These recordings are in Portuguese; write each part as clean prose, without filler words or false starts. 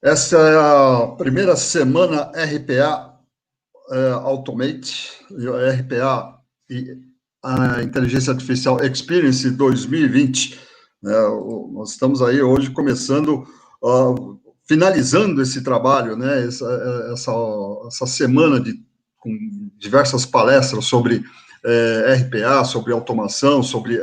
Essa é a primeira semana RPA Automate, RPA e a Inteligência Artificial Experience 2020. Nós estamos aí hoje começando, finalizando esse trabalho, né? Essa semana com diversas palestras sobre RPA, sobre automação, sobre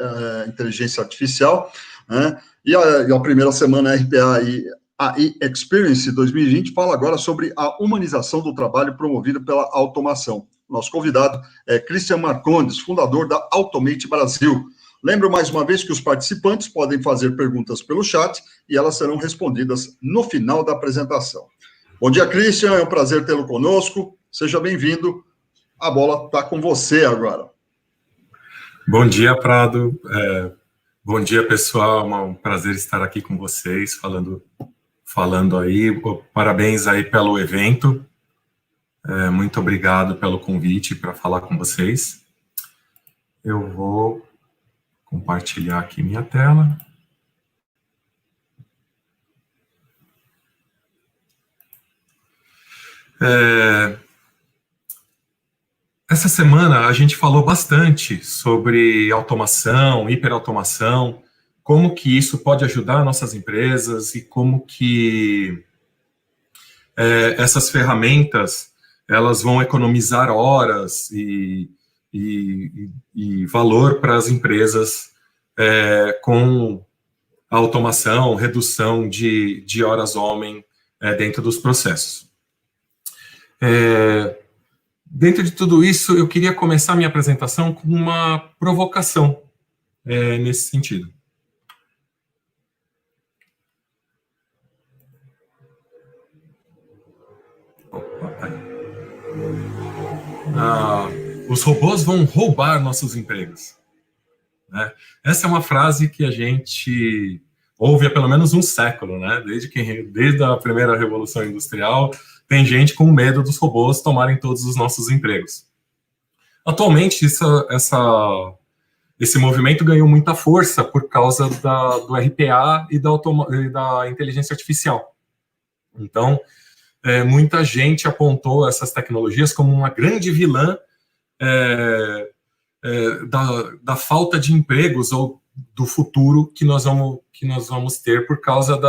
inteligência artificial, né? E a primeira semana RPA e AI Experience 2020 fala agora sobre a humanização do trabalho promovida pela automação. Nosso convidado é Christian Marcondes, fundador da Automate Brasil. Lembro mais uma vez que os participantes podem fazer perguntas pelo chat e elas serão respondidas no final da apresentação. Bom dia, Christian, é um prazer tê-lo conosco. Seja bem-vindo. A bola está com você agora. Bom dia, Prado. Bom dia, pessoal. É um prazer estar aqui com vocês, falando aí. Parabéns aí pelo evento. Muito obrigado pelo convite para falar com vocês. Eu vou compartilhar aqui minha tela. Essa semana a gente falou bastante sobre automação, hiperautomação, como que isso pode ajudar nossas empresas e como que essas ferramentas elas vão economizar horas e valor para as empresas com a automação, redução de horas homem dentro dos processos. Dentro de tudo isso, eu queria começar minha apresentação com uma provocação nesse sentido. Os robôs vão roubar nossos empregos. Né? Essa é uma frase que a gente ouve há pelo menos um século, né? Desde a primeira Revolução Industrial, tem gente com medo dos robôs tomarem todos os nossos empregos. Atualmente, esse movimento ganhou muita força por causa do RPA e da inteligência artificial. Então, muita gente apontou essas tecnologias como uma grande vilã da falta de empregos ou do futuro que nós vamos ter por causa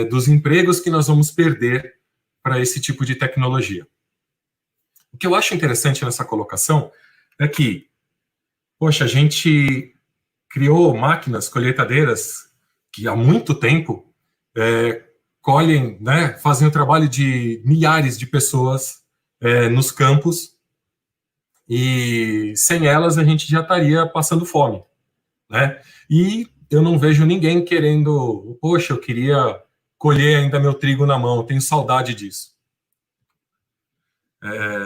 dos empregos que nós vamos perder para esse tipo de tecnologia. O que eu acho interessante nessa colocação é que, poxa, a gente criou máquinas colheitadeiras que há muito tempo colhem, né, fazem o trabalho de milhares de pessoas nos campos, e sem elas a gente já estaria passando fome, né? E eu não vejo ninguém querendo, poxa, eu queria colher ainda meu trigo na mão, tenho saudade disso.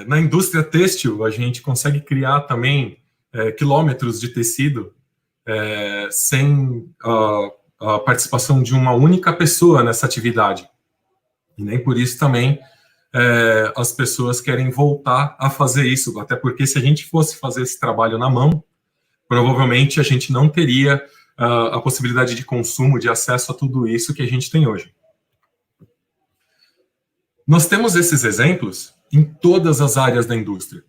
Na indústria têxtil, a gente consegue criar também quilômetros de tecido sem a participação de uma única pessoa nessa atividade. E nem por isso também as pessoas querem voltar a fazer isso, até porque se a gente fosse fazer esse trabalho na mão, provavelmente a gente não teria a possibilidade de consumo, de acesso a tudo isso que a gente tem hoje. Nós temos esses exemplos em todas as áreas da indústria.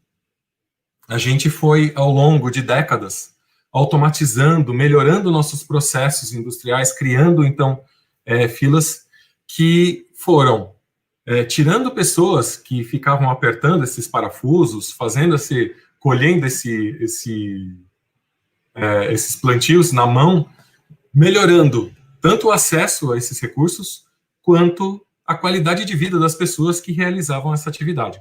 A gente foi, ao longo de décadas, automatizando, melhorando nossos processos industriais, criando, então, filas que foram tirando pessoas que ficavam apertando esses parafusos, colhendo esses plantios na mão, melhorando tanto o acesso a esses recursos, quanto a qualidade de vida das pessoas que realizavam essa atividade.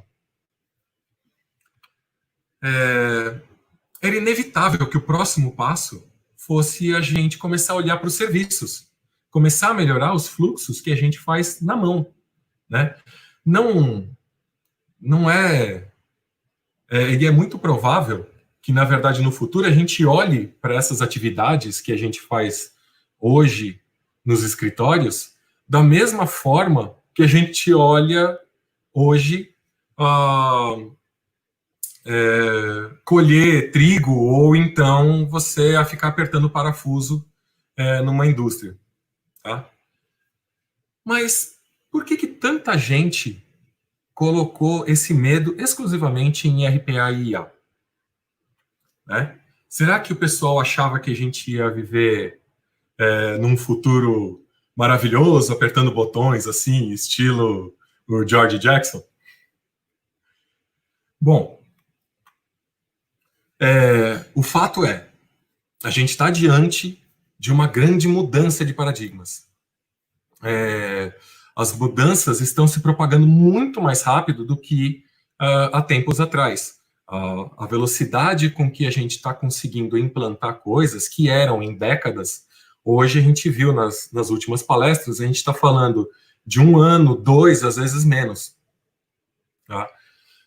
Era inevitável que o próximo passo fosse a gente começar a olhar para os serviços, começar a melhorar os fluxos que a gente faz na mão, né? E é muito provável que, na verdade, no futuro a gente olhe para essas atividades que a gente faz hoje nos escritórios da mesma forma que a gente olha hoje colher trigo, ou então você a ficar apertando parafuso numa indústria. Tá? Mas por que tanta gente colocou esse medo exclusivamente em RPA e IA? Né? Será que o pessoal achava que a gente ia viver num futuro maravilhoso, apertando botões, assim, estilo o George Jackson? Bom, o fato é, a gente está diante de uma grande mudança de paradigmas. As mudanças estão se propagando muito mais rápido do que há tempos atrás. A velocidade com que a gente está conseguindo implantar coisas que eram em décadas, hoje a gente viu nas últimas palestras, a gente está falando de 1 ano, 2, às vezes menos. Tá?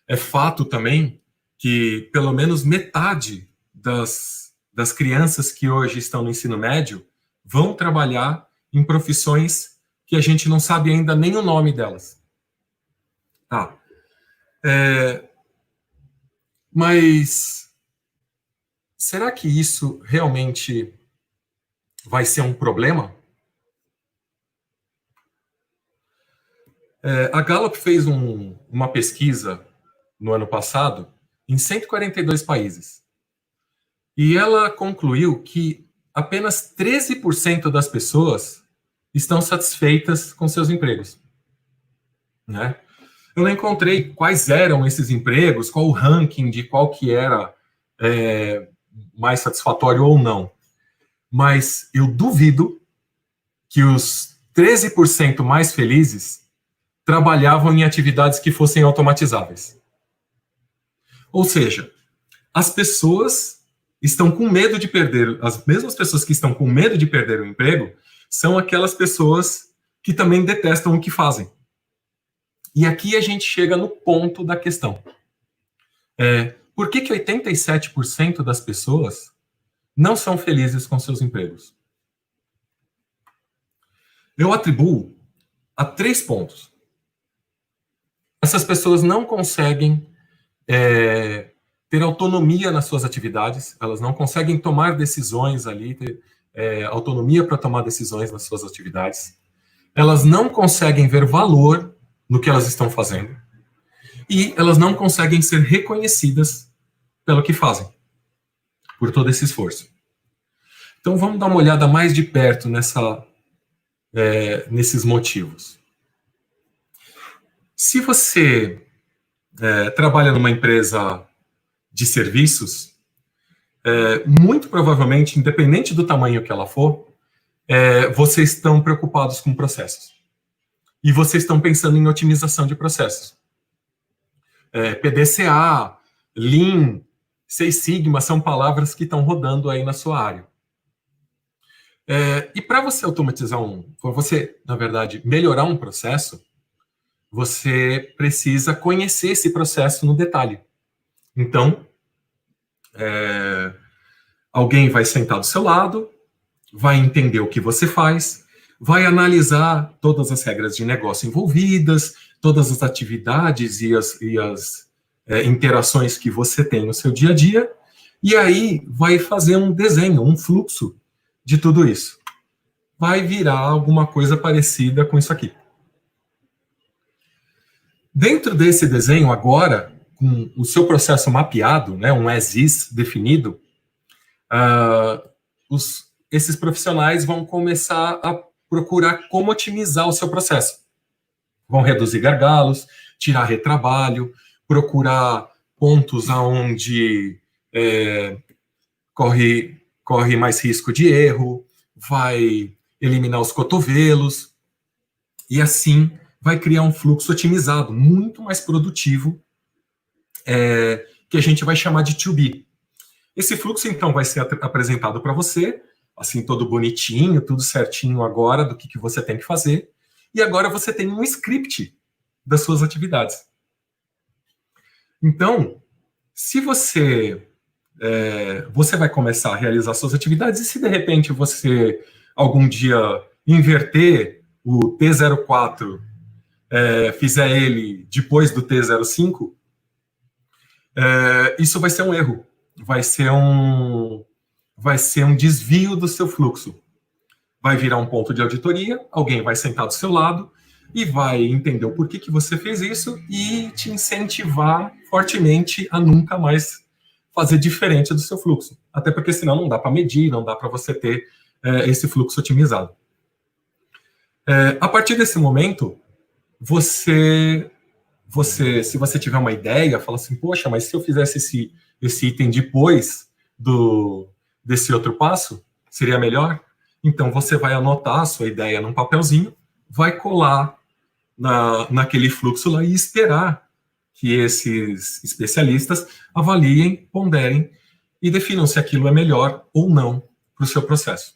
É fato também que pelo menos metade das crianças que hoje estão no ensino médio vão trabalhar em profissões que a gente não sabe ainda nem o nome delas. Tá. Mas será que isso realmente vai ser um problema? A Gallup fez uma pesquisa no ano passado em 142 países. E ela concluiu que apenas 13% das pessoas estão satisfeitas com seus empregos. Né? Eu não encontrei quais eram esses empregos, qual o ranking de qual que era mais satisfatório ou não. Mas eu duvido que os 13% mais felizes trabalhavam em atividades que fossem automatizáveis. Ou seja, as pessoas estão com medo de perder, as mesmas pessoas que estão com medo de perder o emprego são aquelas pessoas que também detestam o que fazem. E aqui a gente chega no ponto da questão. Por que 87% das pessoas não são felizes com seus empregos? Eu atribuo a 3 pontos. Essas pessoas não conseguem ter autonomia nas suas atividades, elas não conseguem tomar decisões ali, ter autonomia para tomar decisões nas suas atividades. Elas não conseguem ver valor no que elas estão fazendo. E elas não conseguem ser reconhecidas pelo que fazem, por todo esse esforço. Então, vamos dar uma olhada mais de perto nesses motivos. Se você trabalha numa empresa de serviços, muito provavelmente, independente do tamanho que ela for, vocês estão preocupados com processos. E vocês estão pensando em otimização de processos. PDCA, Lean, Six Sigma são palavras que estão rodando aí na sua área. E para você automatizar para você, na verdade, melhorar um processo, você precisa conhecer esse processo no detalhe. Então, alguém vai sentar do seu lado, vai entender o que você faz, vai analisar todas as regras de negócio envolvidas, todas as atividades e as interações que você tem no seu dia a dia, e aí vai fazer um desenho, um fluxo de tudo isso. Vai virar alguma coisa parecida com isso aqui. Dentro desse desenho, agora, com o seu processo mapeado, né, um as-is definido, esses profissionais vão começar a procurar como otimizar o seu processo. Vão reduzir gargalos, tirar retrabalho, procurar pontos onde corre mais risco de erro, vai eliminar os cotovelos, e assim vai criar um fluxo otimizado, muito mais produtivo, que a gente vai chamar de to be. Esse fluxo, então, vai ser apresentado para você, assim, todo bonitinho, tudo certinho agora do que você tem que fazer, e agora você tem um script das suas atividades. Então, se você vai começar a realizar suas atividades, e se de repente você algum dia inverter o T04, fizer ele depois do T05, isso vai ser um erro, vai ser um desvio do seu fluxo. Vai virar um ponto de auditoria, alguém vai sentar do seu lado, e vai entender o porquê que você fez isso e te incentivar fortemente a nunca mais fazer diferente do seu fluxo. Até porque senão não dá para medir, não dá para você ter esse fluxo otimizado. A partir desse momento, se você tiver uma ideia, fala assim, poxa, mas se eu fizesse esse item depois desse outro passo, seria melhor? Então, você vai anotar a sua ideia num papelzinho, vai colar naquele fluxo lá e esperar que esses especialistas avaliem, ponderem e definam se aquilo é melhor ou não para o seu processo.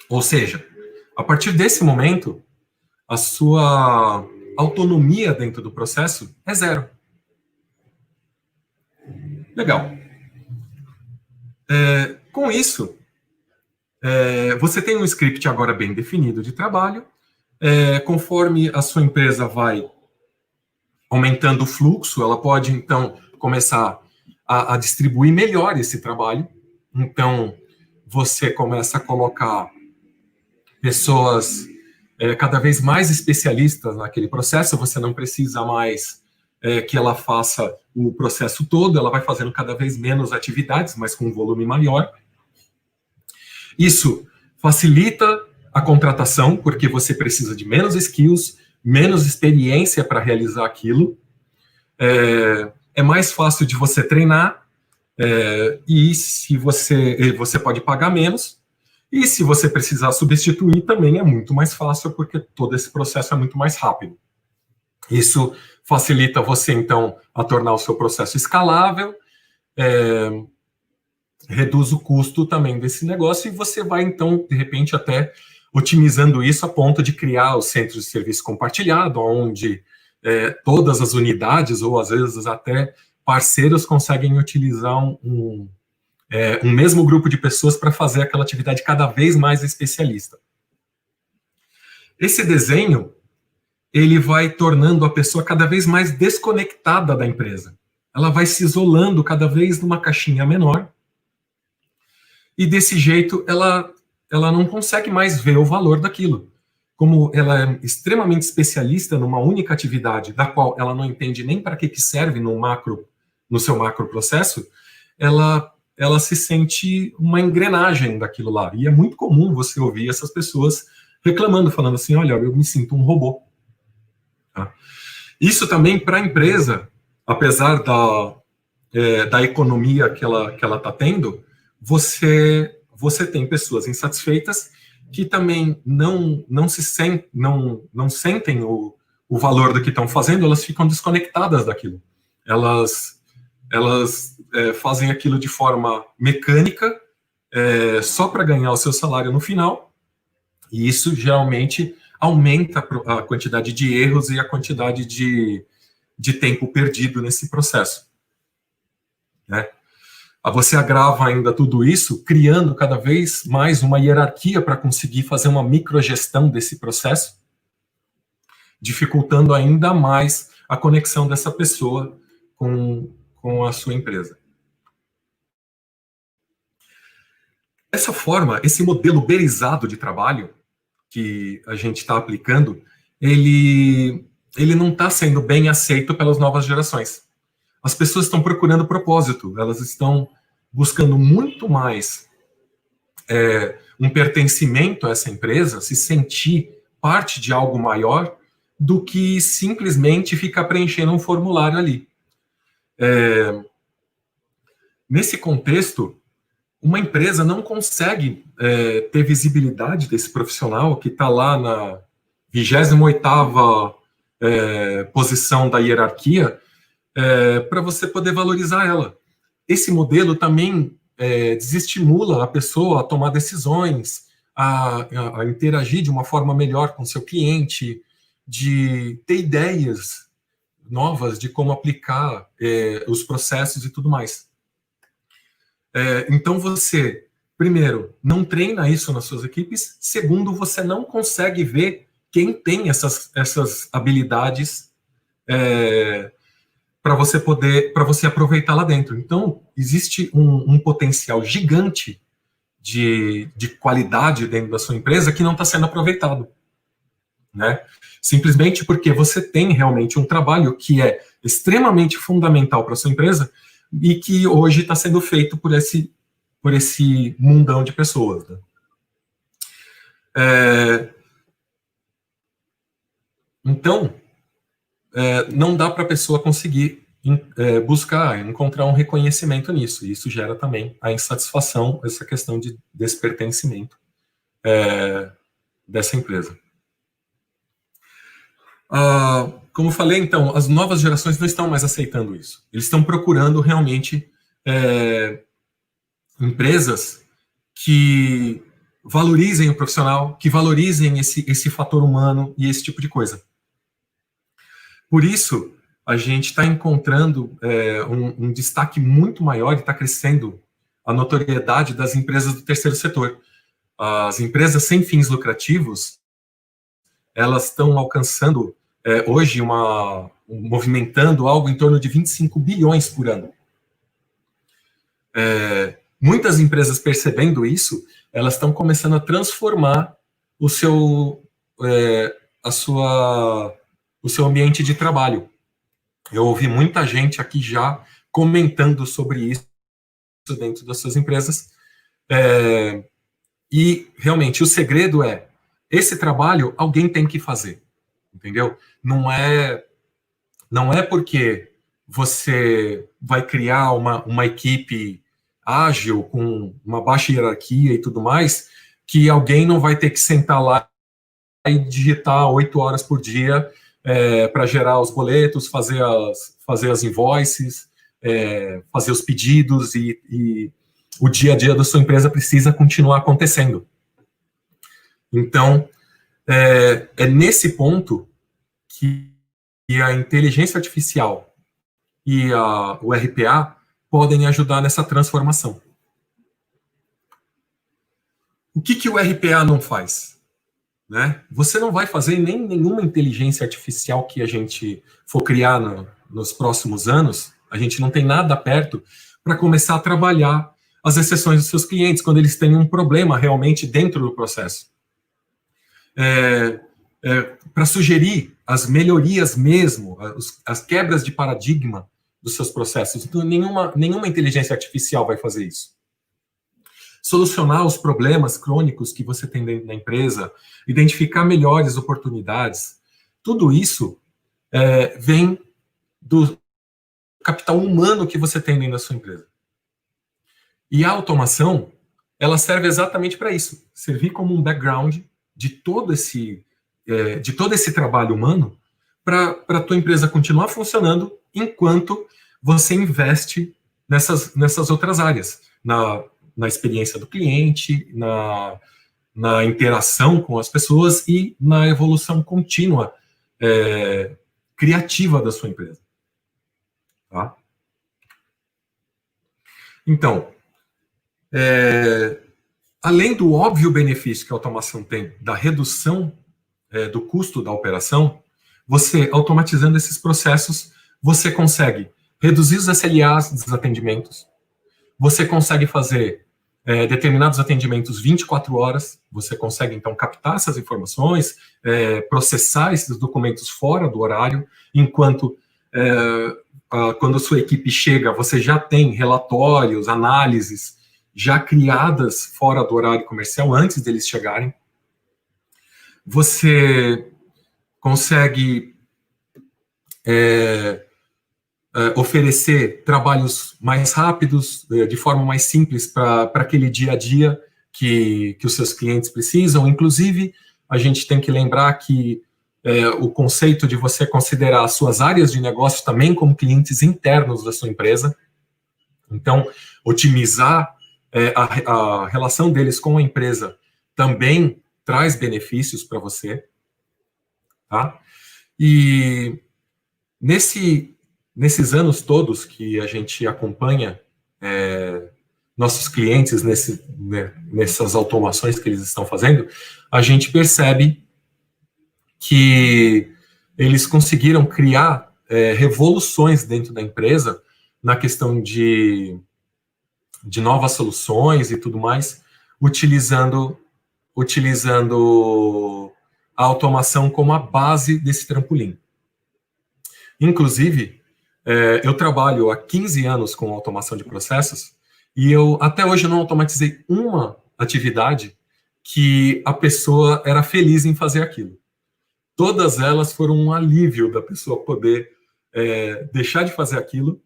Ou seja, a partir desse momento, a sua autonomia dentro do processo é zero. Legal. Com isso, você tem um script agora bem definido de trabalho. Conforme a sua empresa vai aumentando o fluxo, ela pode, então, começar a distribuir melhor esse trabalho. Então, você começa a colocar pessoas cada vez mais especialistas naquele processo, você não precisa mais que ela faça o processo todo, ela vai fazendo cada vez menos atividades, mas com um volume maior. Isso facilita a contratação, porque você precisa de menos skills, menos experiência para realizar aquilo. É mais fácil de você treinar, e se você pode pagar menos. E se você precisar substituir, também é muito mais fácil, porque todo esse processo é muito mais rápido. Isso facilita você, então, a tornar o seu processo escalável, reduz o custo também desse negócio, e você vai, então, de repente, até otimizando isso a ponto de criar os centros de serviço compartilhado, onde todas as unidades, ou às vezes até parceiros, conseguem utilizar um mesmo grupo de pessoas para fazer aquela atividade cada vez mais especialista. Esse desenho, ele vai tornando a pessoa cada vez mais desconectada da empresa. Ela vai se isolando cada vez numa caixinha menor, e desse jeito ela não consegue mais ver o valor daquilo. Como ela é extremamente especialista numa única atividade, da qual ela não entende nem para que serve no seu macro processo, ela se sente uma engrenagem daquilo lá. E é muito comum você ouvir essas pessoas reclamando, falando assim, olha, eu me sinto um robô. Tá? Isso também para a empresa, apesar da economia que ela está tendo, você tem pessoas insatisfeitas que também não sentem o valor do que estão fazendo, elas ficam desconectadas daquilo. Elas fazem aquilo de forma mecânica, só para ganhar o seu salário no final, e isso geralmente aumenta a quantidade de erros e a quantidade de tempo perdido nesse processo. Né? Você agrava ainda tudo isso, criando cada vez mais uma hierarquia para conseguir fazer uma microgestão desse processo, dificultando ainda mais a conexão dessa pessoa com a sua empresa. Dessa forma, esse modelo uberizado de trabalho que a gente está aplicando, ele não está sendo bem aceito pelas novas gerações. As pessoas estão procurando propósito, elas estão buscando muito mais um pertencimento a essa empresa, se sentir parte de algo maior, do que simplesmente ficar preenchendo um formulário ali. Nesse contexto, uma empresa não consegue ter visibilidade desse profissional que está lá na 28ª posição da hierarquia, para você poder valorizar ela. Esse modelo também desestimula a pessoa a tomar decisões, a interagir de uma forma melhor com seu cliente, de ter ideias novas de como aplicar os processos e tudo mais. Então você, primeiro, não treina isso nas suas equipes, segundo, você não consegue ver quem tem essas habilidades para você aproveitar lá dentro. Então, existe um potencial gigante de qualidade dentro da sua empresa que não está sendo aproveitado. Né? simplesmente porque você tem realmente um trabalho que é extremamente fundamental para a sua empresa e que hoje está sendo feito por esse mundão de pessoas, né? Então, não dá para a pessoa conseguir encontrar um reconhecimento nisso. E isso gera também a insatisfação, essa questão de despertencimento dessa empresa. Como falei, então, as novas gerações não estão mais aceitando isso. Eles estão procurando realmente empresas que valorizem o profissional, que valorizem esse fator humano e esse tipo de coisa. Por isso, a gente está encontrando um destaque muito maior e está crescendo a notoriedade das empresas do terceiro setor. As empresas sem fins lucrativos, elas estão alcançando hoje movimentando algo em torno de 25 bilhões por ano. Muitas empresas percebendo isso, elas estão começando a transformar o seu ambiente de trabalho. Eu ouvi muita gente aqui já comentando sobre isso dentro das suas empresas. E, realmente, o segredo é, esse trabalho alguém tem que fazer, entendeu? Não é porque você vai criar uma equipe ágil, com uma baixa hierarquia e tudo mais, que alguém não vai ter que sentar lá e digitar 8 horas por dia para gerar os boletos, fazer as invoices, fazer os pedidos e o dia a dia da sua empresa precisa continuar acontecendo. Então, é nesse ponto que a inteligência artificial e o RPA podem ajudar nessa transformação. O que o RPA não faz? Né? Você não vai fazer nenhuma inteligência artificial que a gente for criar nos próximos anos, a gente não tem nada perto para começar a trabalhar as exceções dos seus clientes, quando eles têm um problema realmente dentro do processo. Para sugerir as melhorias mesmo, as quebras de paradigma dos seus processos. Então, nenhuma inteligência artificial vai fazer isso. Solucionar os problemas crônicos que você tem dentro da empresa, identificar melhores oportunidades, tudo isso vem do capital humano que você tem dentro da sua empresa. E a automação, ela serve exatamente para isso, servir como um background de todo esse trabalho humano para a tua empresa continuar funcionando enquanto você investe nessas outras áreas, na experiência do cliente, na interação com as pessoas e na evolução contínua criativa da sua empresa. Tá? Então, além do óbvio benefício que a automação tem da redução do custo da operação, você, automatizando esses processos, você consegue reduzir os SLAs dos atendimentos, você consegue fazer determinados atendimentos 24 horas, você consegue, então, captar essas informações, processar esses documentos fora do horário, enquanto, quando a sua equipe chega, você já tem relatórios, análises já criadas fora do horário comercial, antes deles chegarem. Você consegue oferecer trabalhos mais rápidos, de forma mais simples para aquele dia a dia que os seus clientes precisam. Inclusive, a gente tem que lembrar que o conceito de você considerar as suas áreas de negócio também como clientes internos da sua empresa. Então, otimizar a relação deles com a empresa também traz benefícios para você. Tá? E nesses anos todos que a gente acompanha nossos clientes nessas automações que eles estão fazendo, a gente percebe que eles conseguiram criar revoluções dentro da empresa na questão de novas soluções e tudo mais, utilizando a automação como a base desse trampolim. Inclusive, eu trabalho há 15 anos com automação de processos e eu até hoje não automatizei uma atividade que a pessoa era feliz em fazer aquilo. Todas elas foram um alívio da pessoa poder deixar de fazer aquilo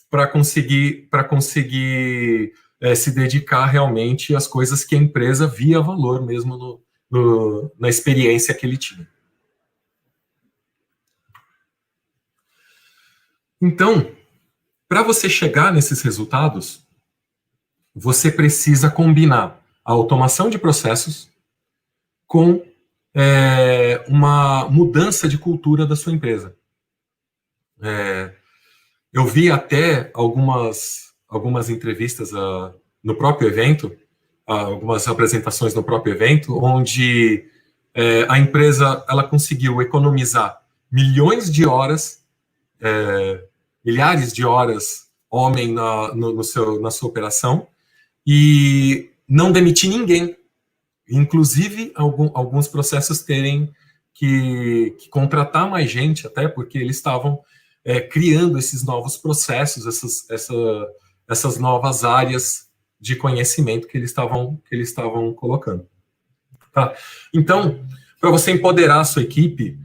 para conseguir se dedicar realmente às coisas que a empresa via valor mesmo na experiência que ele tinha. Então, para você chegar nesses resultados, você precisa combinar a automação de processos com uma mudança de cultura da sua empresa. Eu vi até algumas entrevistas no próprio evento, algumas apresentações no próprio evento, onde a empresa ela conseguiu economizar milhões de horas, milhares de horas homem na sua operação e não demitir ninguém. Inclusive, alguns processos terem que contratar mais gente, até porque eles estavam criando esses novos processos, essas novas áreas de conhecimento que eles estavam colocando. Tá? Então, para você empoderar a sua equipe,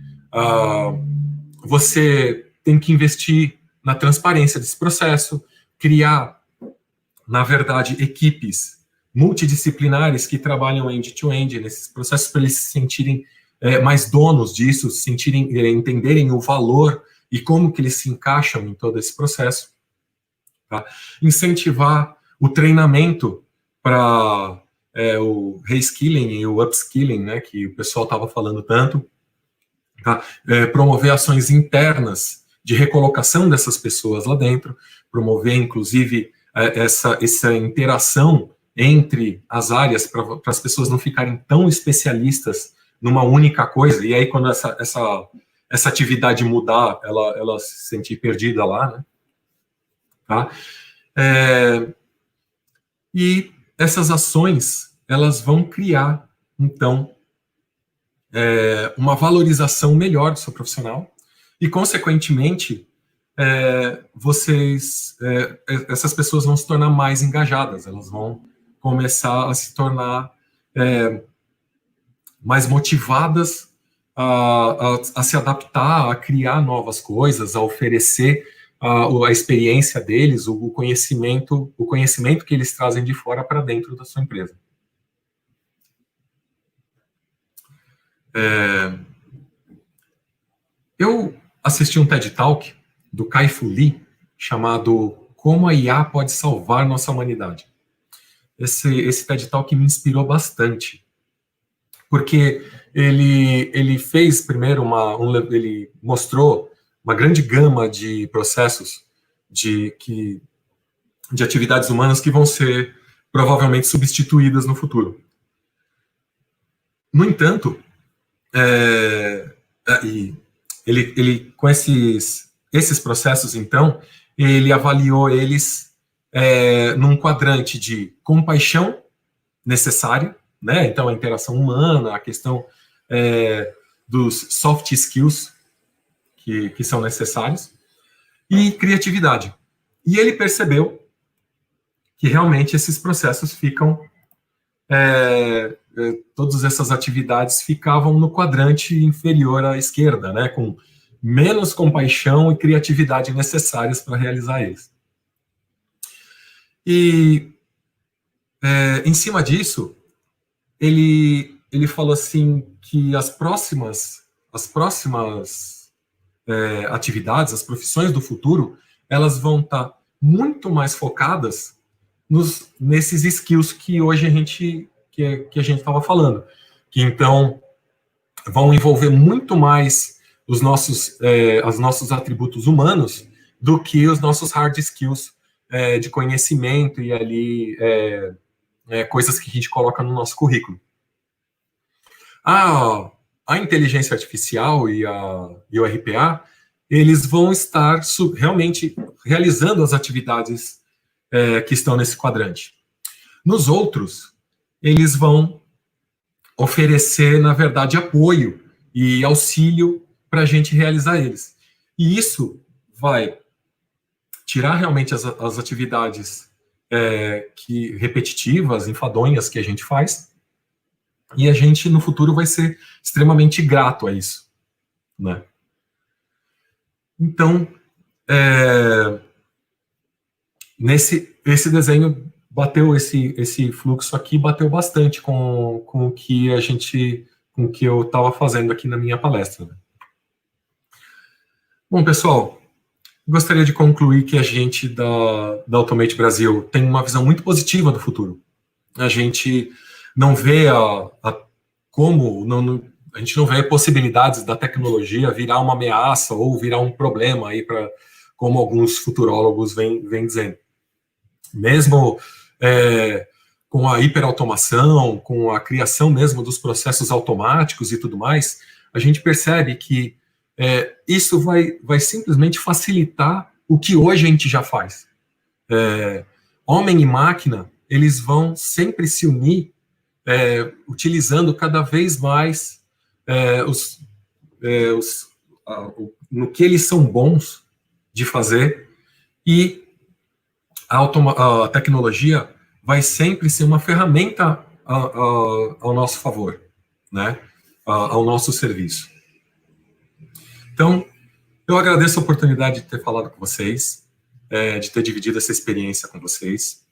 você tem que investir na transparência desse processo, criar, na verdade, equipes multidisciplinares que trabalham end-to-end nesses processos para eles se sentirem mais donos disso, entenderem o valor e como que eles se encaixam em todo esse processo. Tá? Incentivar o treinamento para o reskilling e o upskilling, né, que o pessoal estava falando tanto. Tá? Promover ações internas de recolocação dessas pessoas lá dentro, promover, inclusive, essa interação entre as áreas para as pessoas não ficarem tão especialistas numa única coisa, e aí quando essa atividade mudar, ela se sentir perdida lá, né? Tá? E essas ações, elas vão criar, então, uma valorização melhor do seu profissional, e, consequentemente, essas pessoas vão se tornar mais engajadas, elas vão começar a se tornar mais motivadas a se adaptar, a criar novas coisas, a oferecer a experiência deles, o conhecimento que eles trazem de fora para dentro da sua empresa. Eu assisti um TED Talk do Kai-Fu Lee, chamado Como a IA pode salvar nossa humanidade. Esse TED Talk me inspirou bastante, porque ele fez primeiro ele mostrou uma grande gama de processos de atividades humanas que vão ser provavelmente substituídas no futuro. No entanto, ele com esses processos, então, ele avaliou eles num quadrante de compaixão necessária, né? Então, a interação humana, a questão dos soft skills que são necessários, e criatividade. E ele percebeu que realmente esses processos ficam, todas essas atividades ficavam no quadrante inferior à esquerda, né? Com menos compaixão e criatividade necessárias para realizar eles. E, em cima disso, ele falou assim que as próximas atividades, as profissões do futuro, elas vão estar muito mais focadas nesses skills que hoje a gente estava falando, que então vão envolver muito mais os nossos atributos humanos do que os nossos hard skills de conhecimento e ali coisas que a gente coloca no nosso currículo. A inteligência artificial e o RPA, eles vão estar realmente realizando as atividades que estão nesse quadrante. Nos outros, eles vão oferecer, na verdade, apoio e auxílio para a gente realizar eles. E isso vai tirar realmente as atividades repetitivas, enfadonhas que a gente faz, e a gente, no futuro, vai ser extremamente grato a isso, né? Então, esse desenho bateu, esse fluxo aqui bateu bastante com o que com o que eu estava fazendo aqui na minha palestra, né? Bom, pessoal, gostaria de concluir que a gente da Automate Brasil tem uma visão muito positiva do futuro. A gente não vê a gente não vê possibilidades da tecnologia virar uma ameaça ou virar um problema aí como alguns futurólogos vêm dizendo. Mesmo com a hiperautomação, com a criação mesmo dos processos automáticos e tudo mais, a gente percebe que isso vai simplesmente facilitar o que hoje a gente já faz. Homem e máquina, eles vão sempre se unir utilizando cada vez mais no que eles são bons de fazer, e a tecnologia vai sempre ser uma ferramenta ao nosso favor, né? Ao nosso serviço. Então, eu agradeço a oportunidade de ter falado com vocês, de ter dividido essa experiência com vocês.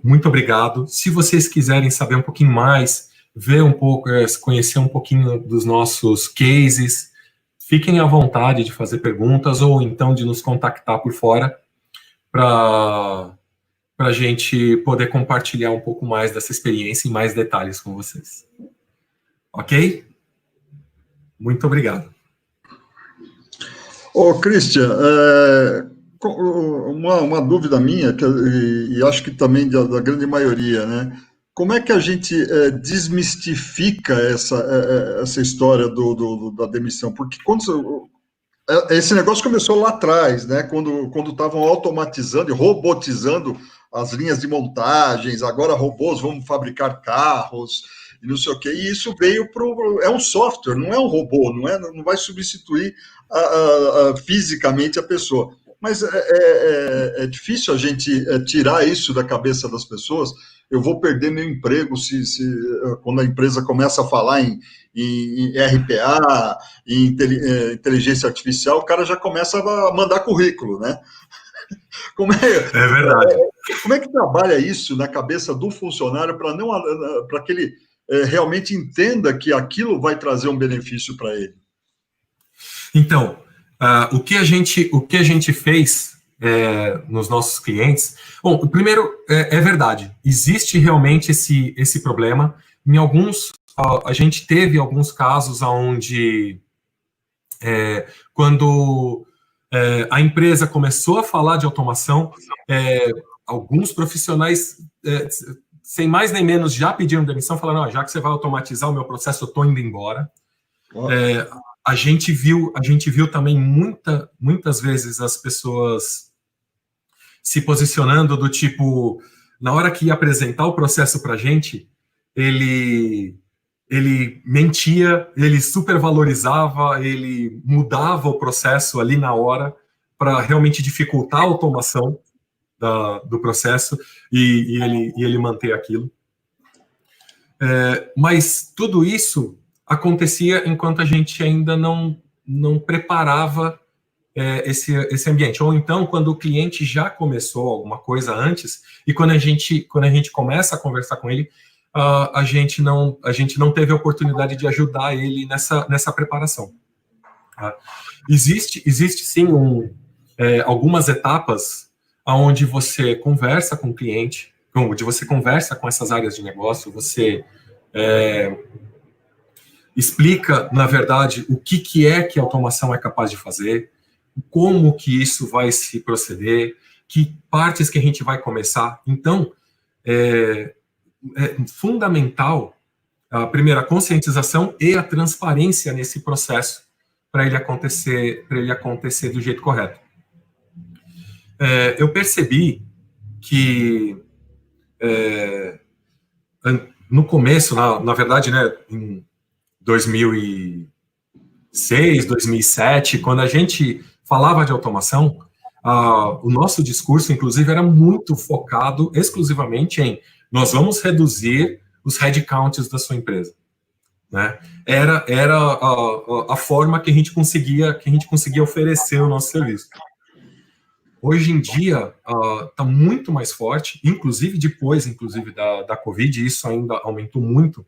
Muito obrigado. Se vocês quiserem saber um pouquinho mais, ver um pouco, conhecer um pouquinho dos nossos cases, fiquem à vontade de fazer perguntas ou então de nos contactar por fora para a gente poder compartilhar um pouco mais dessa experiência em mais detalhes com vocês. Ok? Muito obrigado. Ô, Christian, uma dúvida minha, e acho que também da grande maioria, né? Como é que a gente desmistifica essa história da demissão? Porque esse negócio começou lá atrás, né? Quando estavam automatizando e robotizando as linhas de montagens, agora robôs vão fabricar carros e não sei o quê. E isso veio é um software, não é um robô, não vai substituir fisicamente a pessoa. Mas é difícil a gente tirar isso da cabeça das pessoas. Eu vou perder meu emprego quando a empresa começa a falar em RPA, em inteligência artificial, o cara já começa a mandar currículo, né? É verdade. Como é que trabalha isso na cabeça do funcionário para que ele realmente entenda que aquilo vai trazer um benefício para ele? Então, o que a gente fez nos nossos clientes... Bom, primeiro, é verdade, existe realmente esse problema. Em alguns, a gente teve alguns casos onde, quando a empresa começou a falar de automação, alguns profissionais, sem mais nem menos, já pediram demissão, falaram, já que você vai automatizar o meu processo, eu estou indo embora. A gente viu também muitas vezes as pessoas se posicionando do tipo, na hora que ia apresentar o processo para a gente, ele mentia, ele supervalorizava, ele mudava o processo ali na hora para realmente dificultar a automação do processo e ele manter aquilo. Mas tudo isso acontecia enquanto a gente ainda não preparava esse ambiente. Ou então, quando o cliente já começou alguma coisa antes, e quando a gente começa a conversar com ele, a gente não teve a oportunidade de ajudar ele nessa preparação. Existe sim algumas etapas onde você conversa com o cliente, onde você conversa com essas áreas de negócio, você explica, na verdade, o que é que a automação é capaz de fazer, como que isso vai se proceder, que partes que a gente vai começar. Então, é fundamental, primeiro, a conscientização e a transparência nesse processo para ele acontecer do jeito correto. Eu percebi que no começo, na verdade, né, em 2000 2006, 2007, quando a gente falava de automação, o nosso discurso, inclusive, era muito focado exclusivamente em nós vamos reduzir os headcounts da sua empresa, né? Era a forma que a gente conseguia oferecer o nosso serviço. Hoje em dia está muito mais forte, inclusive depois, da Covid, isso ainda aumentou muito.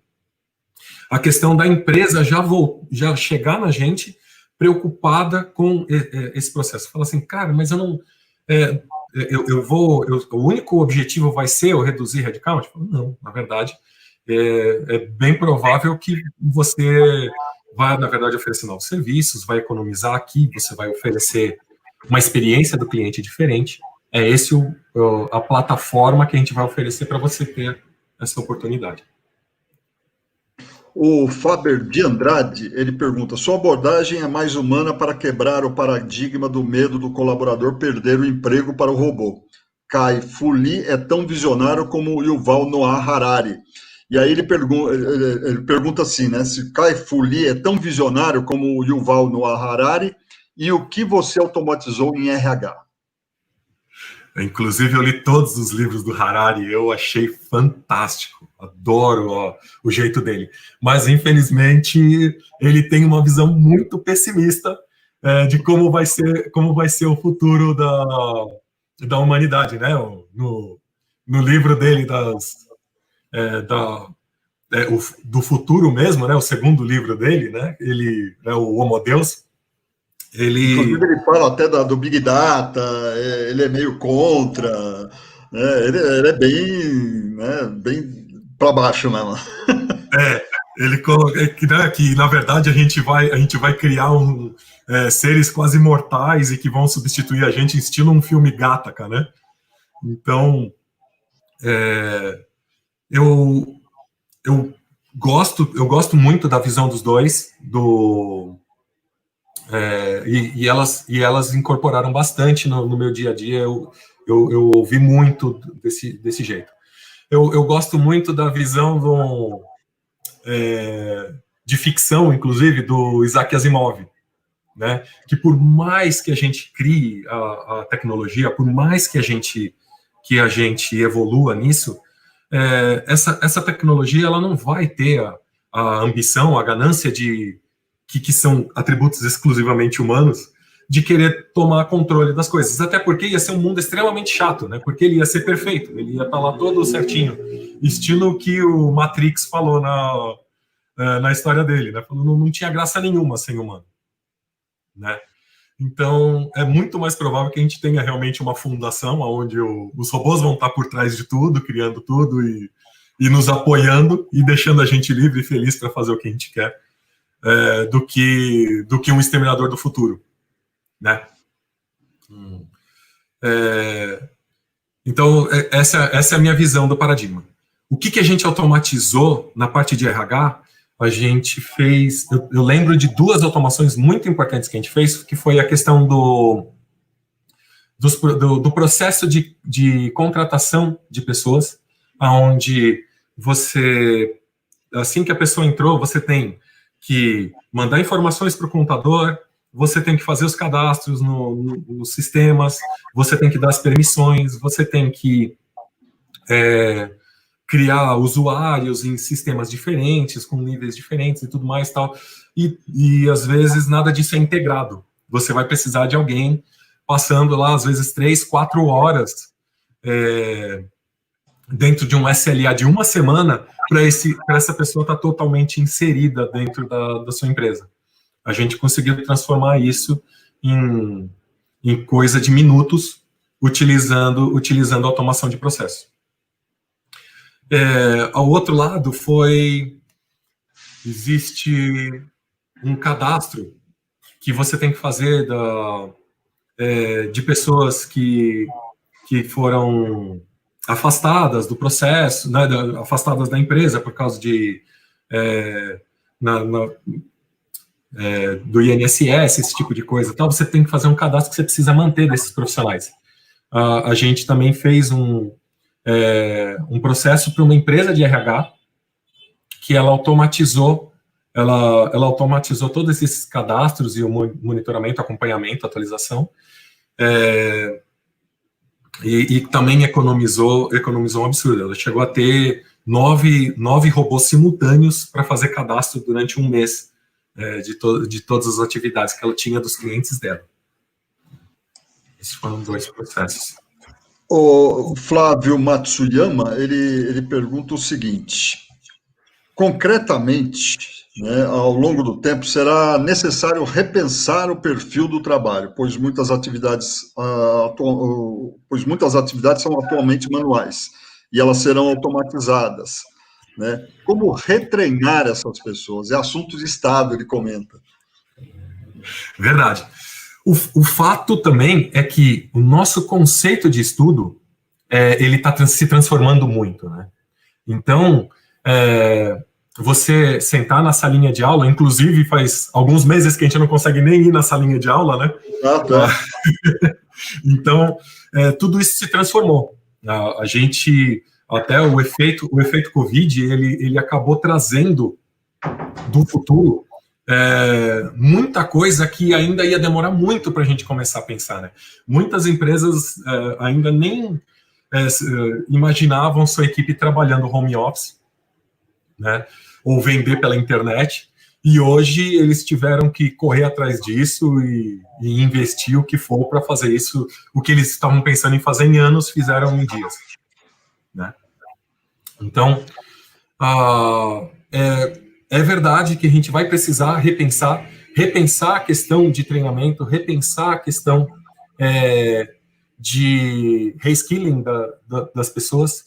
A questão da empresa já chegar na gente preocupada com esse processo. Fala assim, cara, mas eu não... o único objetivo vai ser eu reduzir headcount? Não, na verdade, é bem provável que você vai, na verdade, oferecer novos serviços, vai economizar aqui, você vai oferecer uma experiência do cliente diferente. É esse a plataforma que a gente vai oferecer para você ter essa oportunidade. O Faber de Andrade, ele pergunta, sua abordagem é mais humana para quebrar o paradigma do medo do colaborador perder o emprego para o robô. Kai-Fu Lee é tão visionário como o Yuval Noah Harari. E aí ele pergunta assim, né, se Kai-Fu Lee é tão visionário como o Yuval Noah Harari, e o que você automatizou em RH? Inclusive, eu li todos os livros do Harari, eu achei fantástico, adoro o jeito dele. Mas, infelizmente, ele tem uma visão muito pessimista de como vai ser o futuro da humanidade, né? No livro dele do futuro mesmo, né? O segundo livro dele, né? Ele é o Homo Deus. Inclusive, ele fala até do Big Data, ele é meio contra, né? Ele é bem para baixo mesmo. Ele coloca que na verdade, a gente vai criar seres quase mortais e que vão substituir a gente, estilo um filme Gattaca, né? Então, eu gosto muito da visão dos dois, e elas incorporaram bastante no meu dia a dia. Eu ouvi muito desse jeito. Eu gosto muito da visão de ficção, inclusive, do Isaac Asimov, né? Que por mais que a gente crie a tecnologia, por mais que a gente evolua nisso, essa tecnologia ela não vai ter a ambição, a ganância que são atributos exclusivamente humanos, de querer tomar controle das coisas. Até porque ia ser um mundo extremamente chato, né? Porque ele ia ser perfeito, ele ia estar lá todo certinho. Estilo que o Matrix falou na história dele, né? Não tinha graça nenhuma sem humano, né? Então, é muito mais provável que a gente tenha realmente uma fundação onde os robôs vão estar por trás de tudo, criando tudo e nos apoiando e deixando a gente livre e feliz para fazer o que a gente quer. Do que um exterminador do futuro, né? Então, essa é a minha visão do paradigma. O que a gente automatizou na parte de RH? A gente fez... Eu lembro de duas automações muito importantes que a gente fez, que foi a questão do processo de contratação de pessoas, onde você, assim que a pessoa entrou, você tem que mandar informações para o contador, você tem que fazer os cadastros nos sistemas, você tem que dar as permissões, você tem que criar usuários em sistemas diferentes, com níveis diferentes e tudo mais e tal. E às vezes nada disso é integrado. Você vai precisar de alguém passando lá, às vezes, 3, 4 horas dentro de um SLA de uma semana para essa pessoa estar totalmente inserida dentro da sua empresa. A gente conseguiu transformar isso em coisa de minutos, utilizando a automação de processo. Ao outro lado existe um cadastro que você tem que fazer de pessoas que foram afastadas do processo, né, afastadas da empresa por causa do INSS, esse tipo de coisa. Então, você tem que fazer um cadastro que você precisa manter desses profissionais. A gente também fez um processo para uma empresa de RH que ela automatizou ela automatizou todos esses cadastros e o monitoramento, acompanhamento, atualização, e também economizou um absurdo. Ela chegou a ter 9 robôs simultâneos para fazer cadastro durante um mês de todas as atividades que ela tinha dos clientes dela. Esses foram 2 processos. O Flávio Matsuyama, ele pergunta o seguinte: concretamente, né, ao longo do tempo, será necessário repensar o perfil do trabalho, pois muitas atividades são atualmente manuais e elas serão automatizadas, né? Como retreinar essas pessoas? É assunto de Estado, ele comenta. Verdade. O fato também é que o nosso conceito de estudo ele está se transformando muito, né? Então, você sentar na salinha de aula, inclusive faz alguns meses que a gente não consegue nem ir na salinha de aula, né? Então, tudo isso se transformou. A gente, até o efeito Covid, ele acabou trazendo do futuro muita coisa que ainda ia demorar muito para a gente começar a pensar, né? Muitas empresas ainda nem imaginavam sua equipe trabalhando home office, né? Ou vender pela internet, e hoje eles tiveram que correr atrás disso e investir o que for para fazer isso. O que eles estavam pensando em fazer em anos, fizeram em dias, né? Então, é verdade que a gente vai precisar repensar a questão de treinamento, repensar a questão de reskilling das pessoas,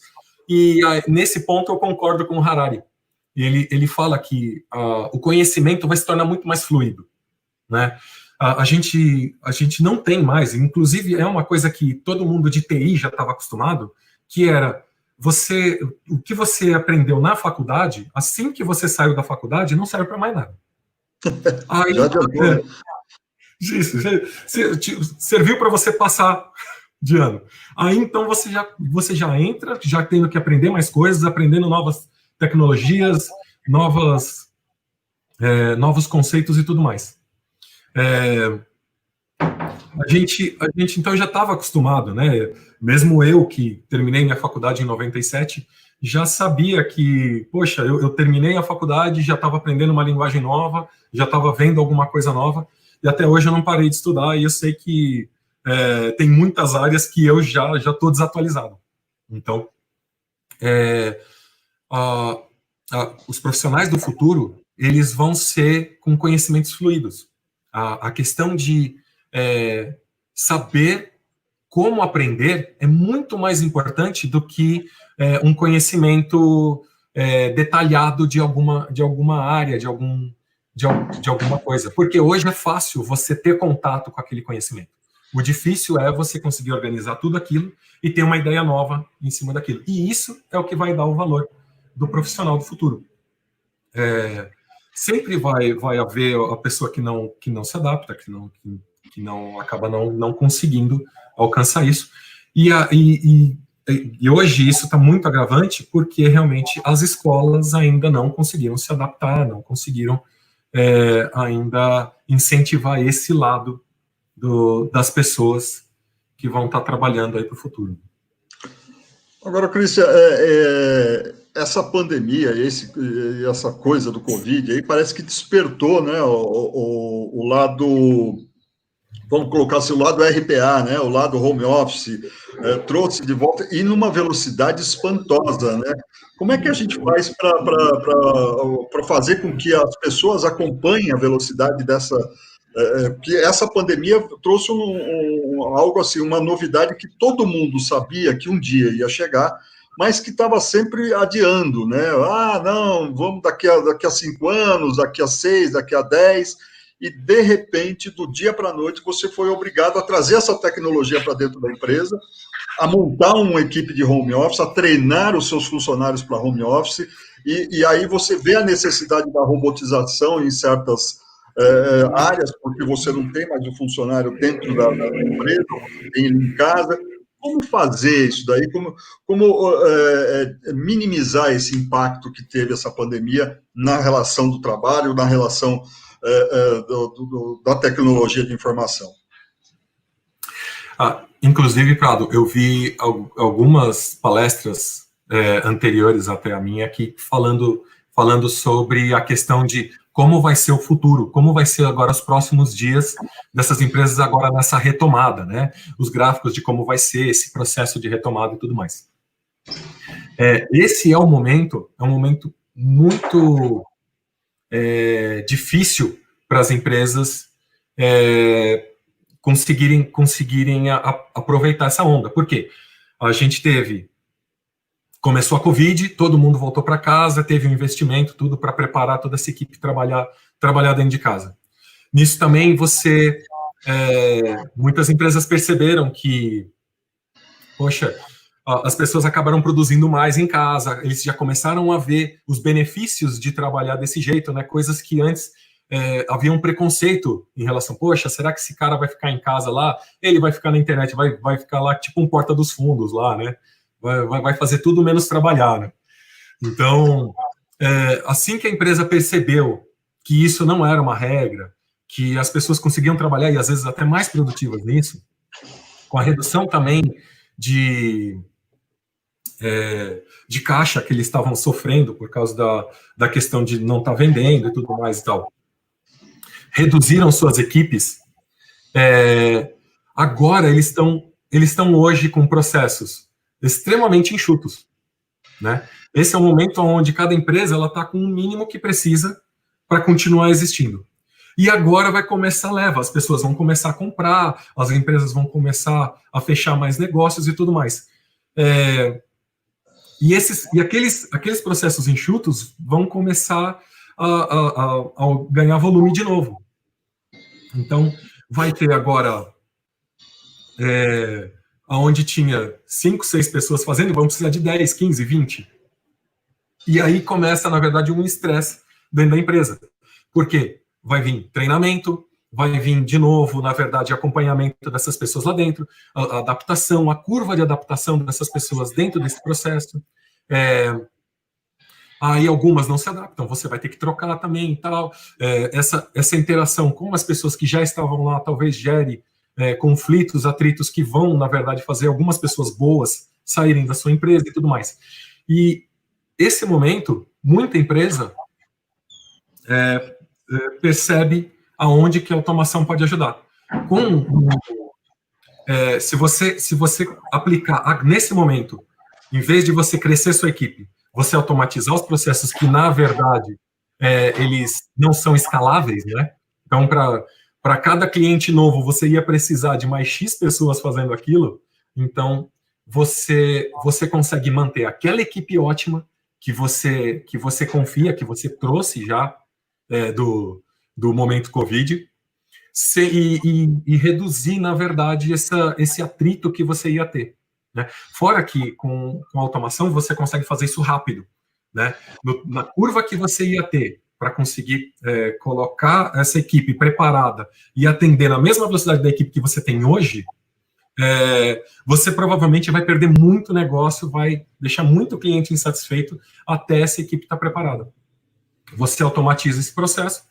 e nesse ponto eu concordo com o Harari. Ele fala que o conhecimento vai se tornar muito mais fluido, né? A gente não tem mais, inclusive é uma coisa que todo mundo de TI já estava acostumado, que era o que você aprendeu na faculdade, assim que você saiu da faculdade, não serve para mais nada. Aí, isso, serviu para você passar de ano. Aí, então, você já entra, já tendo que aprender mais coisas, aprendendo novas tecnologias, novos conceitos e tudo mais. A gente então já estava acostumado, né? Mesmo eu que terminei minha faculdade em 97, já sabia que, poxa, eu terminei a faculdade, já estava aprendendo uma linguagem nova, já estava vendo alguma coisa nova, e até hoje eu não parei de estudar, e eu sei que tem muitas áreas que eu já estou desatualizado. Então, os profissionais do futuro, eles vão ser com conhecimentos fluidos. A questão de saber como aprender é muito mais importante do que um conhecimento detalhado de alguma área, de alguma coisa. Porque hoje é fácil você ter contato com aquele conhecimento. O difícil é você conseguir organizar tudo aquilo e ter uma ideia nova em cima daquilo. E isso é o que vai dar o valor do profissional do futuro. Sempre vai haver a pessoa que não se adapta, que não acaba não conseguindo alcançar isso. E hoje isso está muito agravante porque realmente as escolas ainda não conseguiram se adaptar, não conseguiram ainda incentivar esse lado das pessoas que vão estar trabalhando aí para o futuro. Agora, Cristian, essa pandemia e essa coisa do Covid aí parece que despertou, né, o lado, vamos colocar assim, o lado RPA, né, o lado home office, trouxe de volta e numa velocidade espantosa, né? Como é que a gente faz para fazer com que as pessoas acompanhem a velocidade dessa... Porque essa pandemia trouxe algo assim, uma novidade que todo mundo sabia que um dia ia chegar, mas que estava sempre adiando, né? Não, vamos daqui a 5 anos, daqui a 6, daqui a 10, e de repente, do dia para a noite, você foi obrigado a trazer essa tecnologia para dentro da empresa, a montar uma equipe de home office, a treinar os seus funcionários para home office, e aí você vê a necessidade da robotização em certas áreas, porque você não tem mais o funcionário dentro da empresa, tem ele em casa. como fazer isso daí? Como minimizar esse impacto que teve essa pandemia na relação do trabalho, na relação da tecnologia de informação? Inclusive, Prado, eu vi algumas palestras anteriores até a minha aqui falando sobre a questão de como vai ser o futuro, como vai ser agora os próximos dias dessas empresas agora nessa retomada, né? Os gráficos de como vai ser esse processo de retomada e tudo mais. Esse é um momento muito difícil para as empresas conseguirem aproveitar essa onda. Por quê? A gente começou a Covid, todo mundo voltou para casa, teve um investimento, tudo para preparar toda essa equipe trabalhar dentro de casa. Nisso também muitas empresas perceberam que, poxa, as pessoas acabaram produzindo mais em casa, eles já começaram a ver os benefícios de trabalhar desse jeito, né? Coisas que antes havia um preconceito em relação, poxa, será que esse cara vai ficar em casa lá? Ele vai ficar na internet, vai ficar lá tipo um porta dos fundos lá, né? Vai fazer tudo menos trabalhar, né? Então, assim que a empresa percebeu que isso não era uma regra, que as pessoas conseguiam trabalhar e às vezes até mais produtivas nisso, com a redução também de caixa que eles estavam sofrendo por causa da questão de não estar vendendo e tudo mais e tal, reduziram suas equipes, agora eles estão hoje com processos extremamente enxutos, né? Esse é o momento onde cada empresa está com o mínimo que precisa para continuar existindo. E agora vai começar a leva, as pessoas vão começar a comprar, as empresas vão começar a fechar mais negócios e tudo mais. E aqueles processos enxutos vão começar a ganhar volume de novo. Então, vai ter agora, onde tinha 5, 6 pessoas fazendo, vão precisar de 10, 15, 20. E aí começa, na verdade, um estresse dentro da empresa. Por quê? Vai vir treinamento, vai vir, de novo, na verdade, acompanhamento dessas pessoas lá dentro, a adaptação, a curva de adaptação dessas pessoas dentro desse processo. Aí algumas não se adaptam, você vai ter que trocar também e tal. Essa interação com as pessoas que já estavam lá talvez gere conflitos, atritos que vão, na verdade, fazer algumas pessoas boas saírem da sua empresa e tudo mais. E esse momento, muita empresa percebe aonde que a automação pode ajudar. Se você aplicar nesse momento, em vez de você crescer sua equipe, você automatizar os processos que, na verdade, eles não são escaláveis, né? Então, para cada cliente novo, você ia precisar de mais X pessoas fazendo aquilo, então você consegue manter aquela equipe ótima que você confia, que você trouxe já do momento Covid, e reduzir, na verdade, esse atrito que você ia ter, né? Fora que, com a automação, você consegue fazer isso rápido, né? Na curva que você ia ter para conseguir colocar essa equipe preparada e atender na mesma velocidade da equipe que você tem hoje, você provavelmente vai perder muito negócio, vai deixar muito cliente insatisfeito até essa equipe estar preparada. Você automatiza esse processo,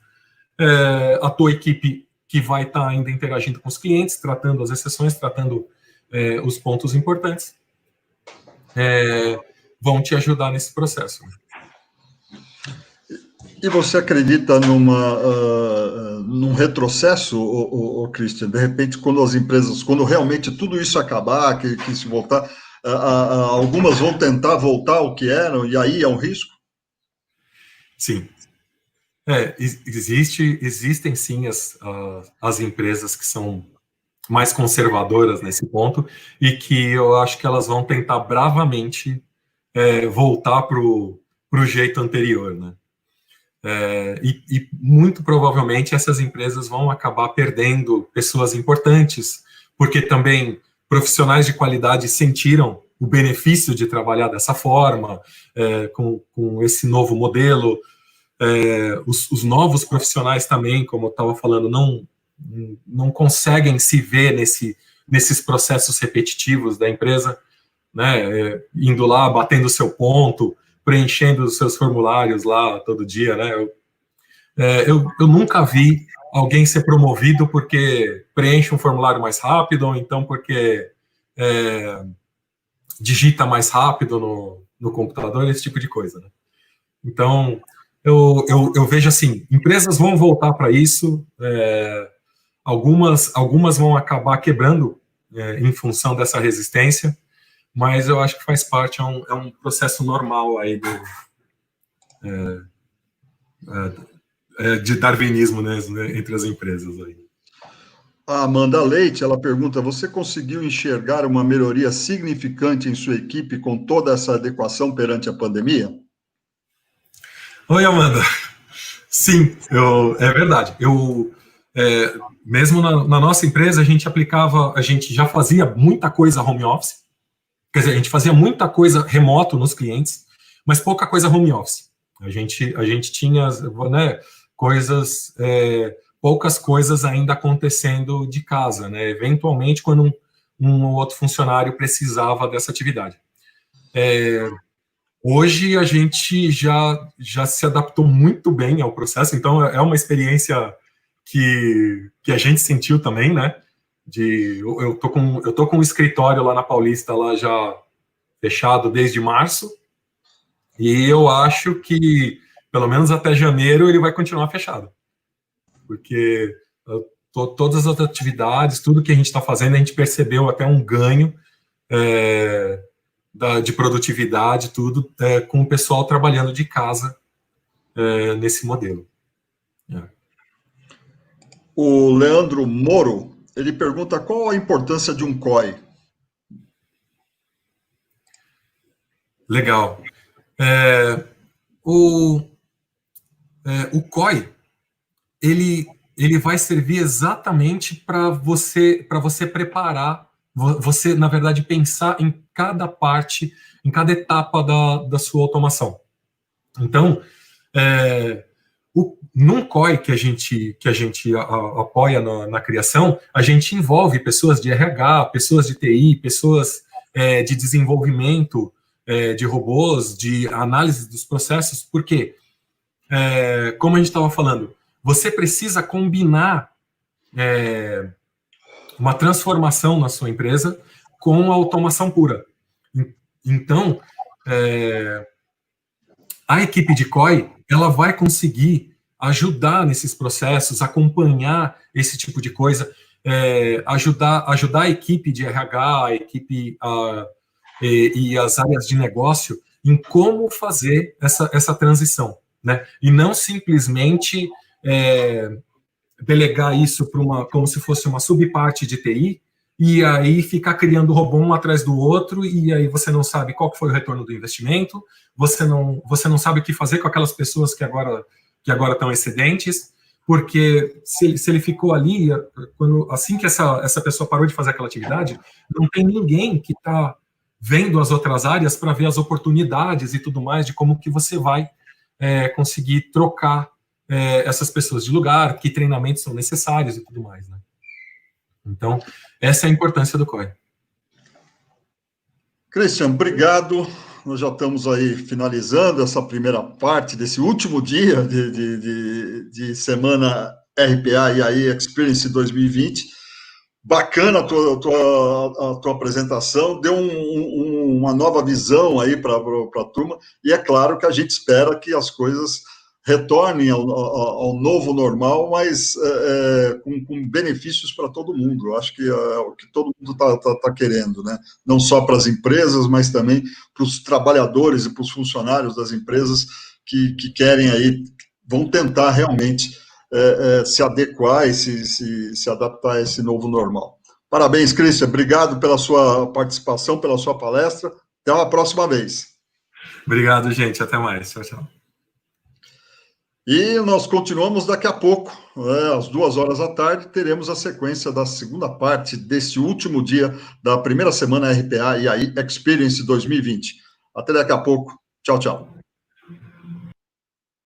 a tua equipe que vai estar ainda interagindo com os clientes, tratando as exceções, tratando os pontos importantes, vão te ajudar nesse processo. E você acredita num retrocesso, Christian? De repente, quando realmente tudo isso acabar, que se voltar, algumas vão tentar voltar ao que eram, e aí é um risco? Sim. Existem sim as empresas que são mais conservadoras nesse ponto e que eu acho que elas vão tentar bravamente voltar para o jeito anterior, né? E muito provavelmente essas empresas vão acabar perdendo pessoas importantes, porque também profissionais de qualidade sentiram o benefício de trabalhar dessa forma, com esse novo modelo. Os novos profissionais também, como eu estava falando, não conseguem se ver nesses processos repetitivos da empresa, né, indo lá, batendo o seu ponto, preenchendo os seus formulários lá todo dia, né? Eu nunca vi alguém ser promovido porque preenche um formulário mais rápido, ou então porque digita mais rápido no computador, esse tipo de coisa, né? Então, eu vejo assim, empresas vão voltar para isso, algumas vão acabar quebrando em função dessa resistência, mas eu acho que faz parte, é um processo normal aí de darwinismo, né, entre as empresas aí. A Amanda Leite, ela pergunta, você conseguiu enxergar uma melhoria significante em sua equipe com toda essa adequação perante a pandemia? Oi, Amanda. Sim, é verdade. Mesmo na nossa empresa, a gente já fazia muita coisa home office, quer dizer, a gente fazia muita coisa remoto nos clientes, mas pouca coisa home office. A gente tinha, né, poucas coisas ainda acontecendo de casa, né, eventualmente quando um ou outro funcionário precisava dessa atividade. Hoje a gente já se adaptou muito bem ao processo, então é uma experiência que a gente sentiu também, né? Eu tô com um escritório lá na Paulista, lá já fechado desde março, e eu acho que pelo menos até janeiro ele vai continuar fechado, porque todas as outras atividades, tudo que a gente está fazendo, a gente percebeu até um ganho de produtividade, tudo, com o pessoal trabalhando de casa nesse modelo. O Leandro Moro, ele pergunta qual a importância de um COI. Legal. O COI, ele vai servir exatamente para você preparar, você, na verdade, pensar em cada parte, em cada etapa da sua automação. Então, num COI que a gente apoia na criação, a gente envolve pessoas de RH, pessoas de TI, pessoas de desenvolvimento de robôs, de análise dos processos, porque, como a gente estava falando, você precisa combinar uma transformação na sua empresa com a automação pura. Então, a equipe de COI, ela vai conseguir ajudar nesses processos, acompanhar esse tipo de coisa, ajudar a equipe de RH, a equipe e as áreas de negócio em como fazer essa transição, né? E não simplesmente delegar isso para como se fosse uma subparte de TI, e aí ficar criando robô um atrás do outro, e aí você não sabe qual foi o retorno do investimento, você não sabe o que fazer com aquelas pessoas que agora estão excedentes, porque se ele ficou ali, assim que essa pessoa parou de fazer aquela atividade, não tem ninguém que está vendo as outras áreas para ver as oportunidades e tudo mais de como que você vai conseguir trocar essas pessoas de lugar, que treinamentos são necessários e tudo mais, né? Então, essa é a importância do COI. Christian, obrigado. Nós já estamos aí finalizando essa primeira parte desse último dia de semana RPA e aí Experience 2020. Bacana a tua apresentação, deu uma nova visão aí para a turma, e é claro que a gente espera que as coisas retornem ao novo normal, mas com benefícios para todo mundo. Eu acho que é o que todo mundo está querendo, né? Não só para as empresas, mas também para os trabalhadores e para os funcionários das empresas que querem aí, vão tentar realmente se adequar e se adaptar a esse novo normal. Parabéns, Christian. Obrigado pela sua participação, pela sua palestra. Até uma próxima vez. Obrigado, gente. Até mais. Tchau, tchau. E nós continuamos daqui a pouco, às 14h, teremos a sequência da segunda parte desse último dia da primeira semana RPA e aí Experience 2020. Até daqui a pouco. Tchau, tchau.